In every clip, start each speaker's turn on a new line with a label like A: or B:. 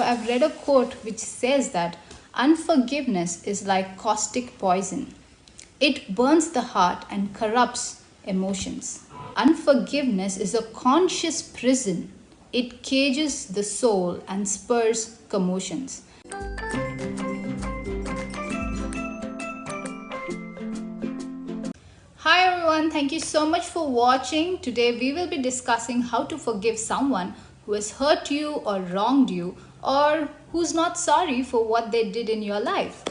A: I've read a quote which says that unforgiveness is like caustic poison. It burns the heart and corrupts emotions. Unforgiveness is a conscious prison. It cages the soul and spurs commotions. Hi everyone, thank you so much for watching. Today we will be discussing how to forgive someone who has hurt you or wronged you, or who's not sorry for what they did in your life.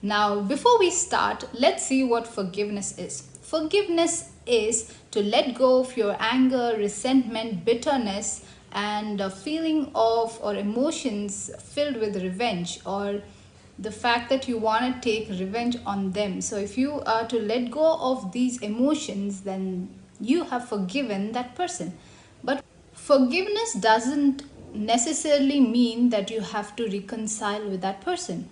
A: Now, before we start, let's see what forgiveness is. Forgiveness is to let go of your anger, resentment, bitterness, and a feeling of or emotions filled with revenge, or the fact that you want to take revenge on them. So if you are to let go of these emotions, then you have forgiven that person. But forgiveness doesn't necessarily mean that you have to reconcile with that person.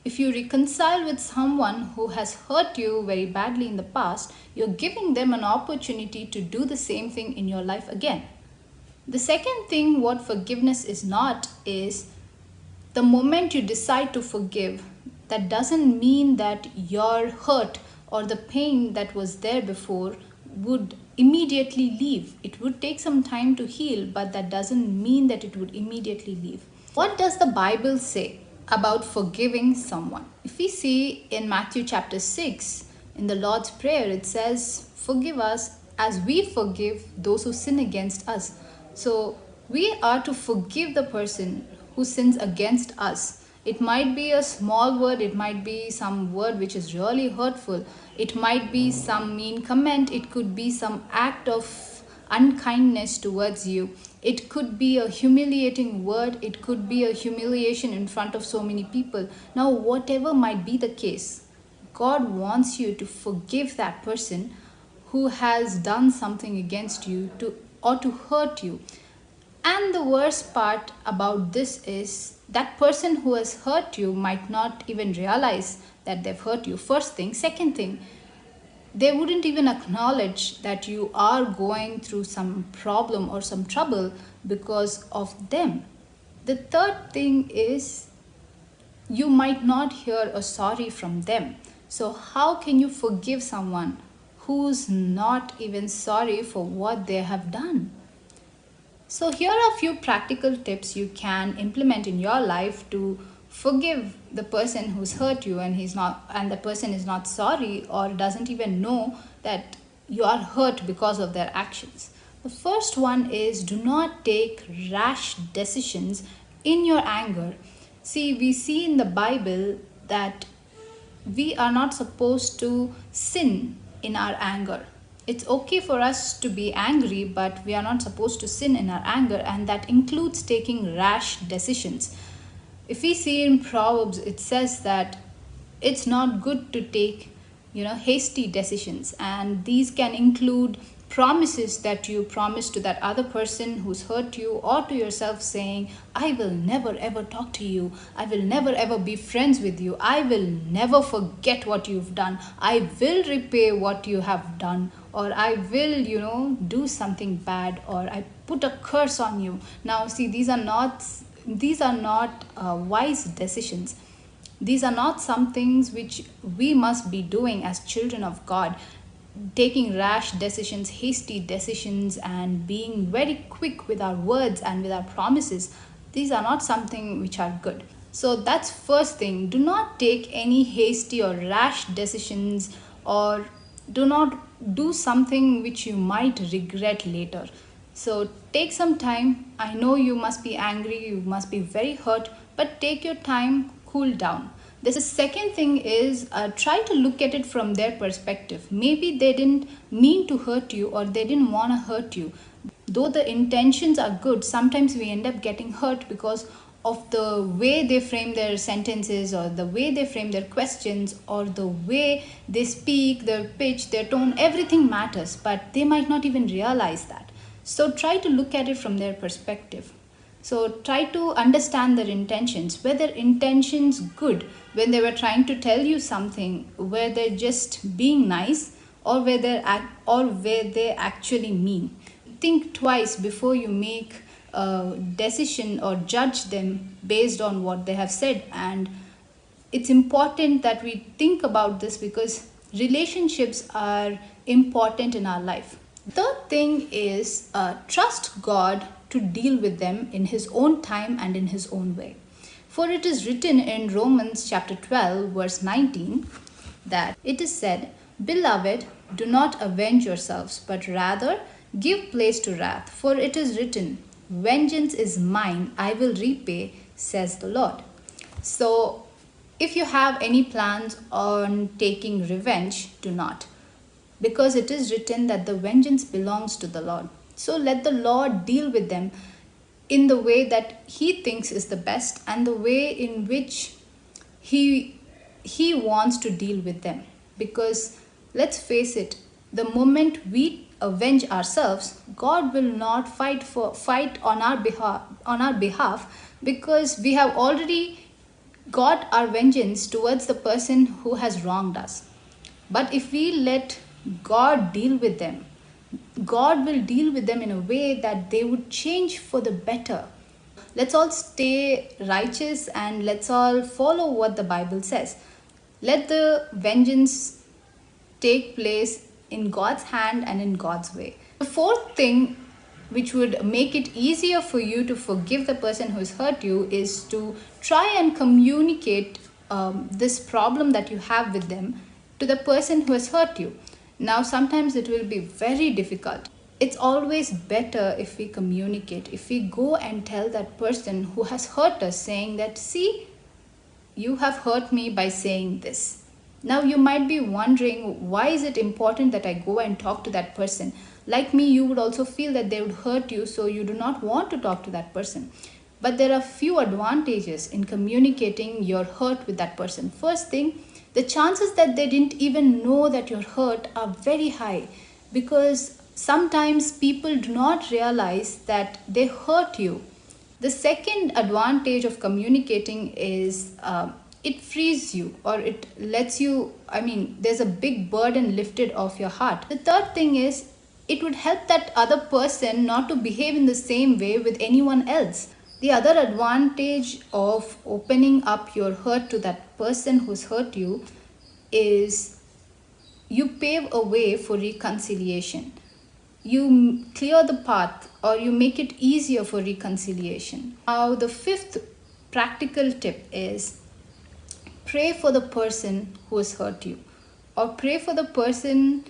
A: If you reconcile with someone who has hurt you very badly in the past, you're giving them an opportunity to do the same thing in your life again. The second thing, what forgiveness is not, is the moment you decide to forgive, that doesn't mean that your hurt or the pain that was there before would immediately leave. It would take some time to heal, but that doesn't mean that it would immediately leave. What does the Bible say about forgiving someone? If we see in Matthew chapter 6, in the Lord's Prayer, it says, "Forgive us as we forgive those who sin against us." So we are to forgive the person who sins against us. It might be a small word, it might be some word which is really hurtful, it might be some mean comment, it could be some act of unkindness towards you, it could be a humiliating word, it could be a humiliation in front of so many people. Now, whatever might be the case, God wants you to forgive that person who has done something against you or to hurt you. And the worst part about this is that person who has hurt you might not even realize that they've hurt you. First thing. Second thing, they wouldn't even acknowledge that you are going through some problem or some trouble because of them. The third thing is, you might not hear a sorry from them. So how can you forgive someone who's not even sorry for what they have done? So here are a few practical tips you can implement in your life to forgive the person who's hurt you and the person is not sorry or doesn't even know that you are hurt because of their actions. The first one is, do not take rash decisions in your anger. See, we see in the Bible that we are not supposed to sin in our anger. It's okay for us to be angry, but we are not supposed to sin in our anger, and that includes taking rash decisions. If we see in Proverbs, it says that it's not good to take, hasty decisions, and these can include promises that you promise to that other person who's hurt you, or to yourself, saying, "I will never ever talk to you, I will never ever be friends with you, I will never forget what you've done, I will repay what you have done, or I will do something bad, or I put a curse on you." Now see, these are not wise decisions. These are not some things which we must be doing as children of God. Taking rash decisions, hasty decisions, and being very quick with our words and with our promises, these are not something which are good. So that's first thing. Do not take any hasty or rash decisions, or do not do something which you might regret later. So take some time. I know you must be angry, you must be very hurt, but take your time, cool down. The second thing is, try to look at it from their perspective. Maybe they didn't mean to hurt you, or they didn't want to hurt you. Though the intentions are good, sometimes we end up getting hurt because of the way they frame their sentences, or the way they frame their questions, or the way they speak, their pitch, their tone. Everything matters, but they might not even realize that. So try to look at it from their perspective. So try to understand their intentions. Were their intentions good when they were trying to tell you something? Were they just being nice, or were they actually mean? Think twice before you make decision or judge them based on what they have said. And it's important that we think about this because relationships are important in our life. Third thing is trust God to deal with them in His own time and in His own way. For it is written in Romans chapter 12, verse 19, that it is said, "Beloved, do not avenge yourselves, but rather give place to wrath. For it is written, Vengeance is mine, I will repay, says the Lord." So, if you have any plans on taking revenge, do not. Because it is written that the vengeance belongs to the Lord. So let the Lord deal with them in the way that He thinks is the best and the way in which He wants to deal with them. Because let's face it, the moment we avenge ourselves, God will not fight on our behalf, because we have already got our vengeance towards the person who has wronged us. But if we let God deal with them, God will deal with them in a way that they would change for the better. Let's all stay righteous and let's all follow what the Bible says. Let the vengeance take place in God's hand and in God's way. The fourth thing which would make it easier for you to forgive the person who has hurt you is to try and communicate this problem that you have with them to the person who has hurt you. Now, sometimes it will be very difficult. It's always better if we communicate, if we go and tell that person who has hurt us, saying that, "See, you have hurt me by saying this." Now, you might be wondering, why is it important that I go and talk to that person? Like me, you would also feel that they would hurt you, so you do not want to talk to that person. But there are few advantages in communicating your hurt with that person. First thing, the chances that they didn't even know that you're hurt are very high, because sometimes people do not realize that they hurt you. The second advantage of communicating is it frees you, or it lets you, there's a big burden lifted off your heart. The third thing is it would help that other person not to behave in the same way with anyone else. The other advantage of opening up your hurt to that person who's hurt you is you pave a way for reconciliation. You clear the path, or you make it easier for reconciliation. Now, the fifth practical tip is pray for the person who has hurt you, or pray for the person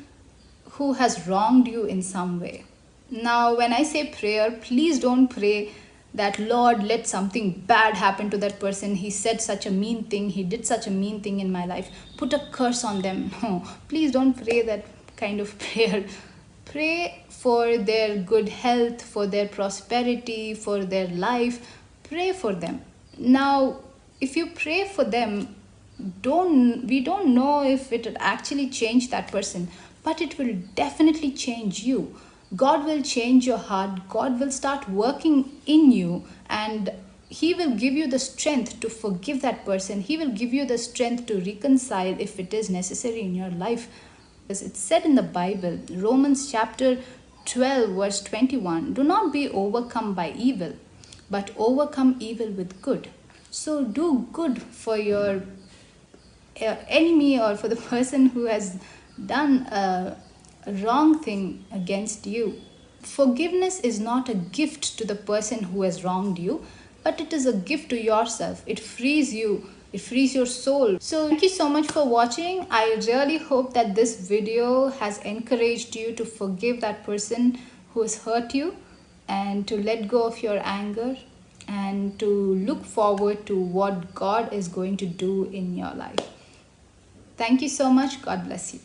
A: who has wronged you in some way. Now, when I say prayer, please don't pray that, "Lord, let something bad happen to that person. He said such a mean thing. He did such a mean thing in my life. Put a curse on them." No, please don't pray that kind of prayer. Pray for their good health, for their prosperity, for their life. Pray for them. Now, if you pray for them, we don't know if it would actually change that person, but it will definitely change you. God will change your heart. God will start working in you, and He will give you the strength to forgive that person. He will give you the strength to reconcile if it is necessary in your life. As it's said in the Bible, Romans chapter 12, verse 21, "Do not be overcome by evil, but overcome evil with good." So do good for your enemy, or for the person who has done a wrong thing against you. Forgiveness is not a gift to the person who has wronged you, but it is a gift to yourself. It frees you. It frees your soul. So thank you so much for watching. I really hope that this video has encouraged you to forgive that person who has hurt you, and to let go of your anger, and to look forward to what God is going to do in your life. Thank you so much. God bless you.